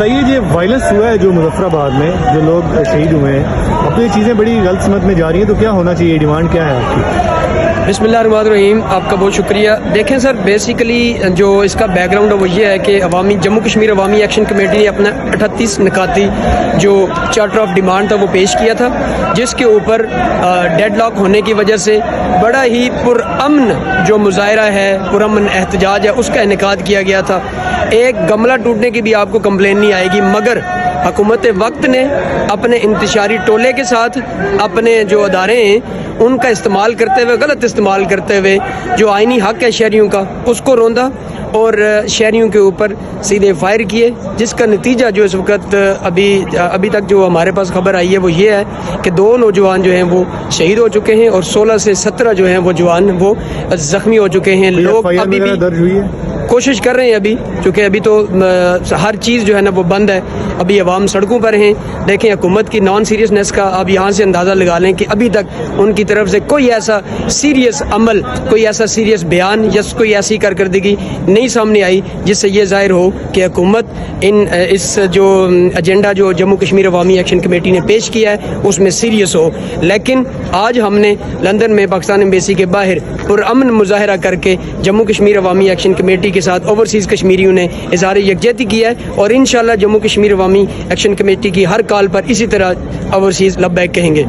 بتائیے یہ وائلنس ہوا ہے جو مظفر آباد میں جو لوگ شہید ہوئے ہیں، اب تو یہ چیزیں بڑی غلط سمت میں جا رہی ہیں، تو کیا ہونا چاہیے؟ ڈیمانڈ کیا ہے آپ کی؟ بسم اللہ الرحمن الرحیم. آپ کا بہت شکریہ. دیکھیں سر، بیسیکلی جو اس کا بیک گراؤنڈ ہے وہ یہ ہے کہ جموں کشمیر عوامی ایکشن کمیٹی نے اپنا 38 نکاتی جو چارٹر آف ڈیمانڈ تھا وہ پیش کیا تھا، جس کے اوپر ڈیڈ لاک ہونے کی وجہ سے بڑا ہی پرامن جو مظاہرہ ہے، پرامن احتجاج ہے، اس کا انعقاد کیا گیا تھا. ایک گملہ ٹوٹنے کی بھی آپ کو کمپلین نہیں آئے گی، مگر حکومت وقت نے اپنے انتشاری ٹولے کے ساتھ اپنے جو ادارے ہیں ان کا استعمال کرتے ہوئے، غلط استعمال کرتے ہوئے، جو آئینی حق ہے شہریوں کا اس کو روندا اور شہریوں کے اوپر سیدھے فائر کیے، جس کا نتیجہ جو اس وقت ابھی تک جو ہمارے پاس خبر آئی ہے وہ یہ ہے کہ 2 نوجوان جو ہیں وہ شہید ہو چکے ہیں اور 16 سے 17 جو ہیں وہ جوان وہ زخمی ہو چکے ہیں. لوگ ابھی بھی درج ہوئی ہے، کوشش کر رہے ہیں ابھی، کیونکہ ابھی تو ہر چیز جو ہے نا وہ بند ہے، ابھی عوام سڑکوں پر ہیں. دیکھیں حکومت کی نان سیریسنس کا آپ یہاں سے اندازہ لگا لیں کہ ابھی تک ان کی طرف سے کوئی ایسا سیریس عمل، کوئی ایسا سیریس بیان یا کوئی ایسی کارکردگی نہیں سامنے آئی جس سے یہ ظاہر ہو کہ حکومت اس جو ایجنڈا جو جموں کشمیر عوامی ایکشن کمیٹی نے پیش کیا ہے اس میں سیریس ہو. لیکن آج ہم نے لندن میں پاکستان ایمبیسی کے باہر پرامن مظاہرہ کر کے جموں کشمیر عوامی ایکشن کمیٹی کے ساتھ اوورسیز کشمیریوں نے اظہار یکجہتی کیا ہے، اور انشاءاللہ جموں کشمیر عوامی ایکشن کمیٹی کی ہر کال پر اسی طرح اوورسیز لبیک کہیں گے.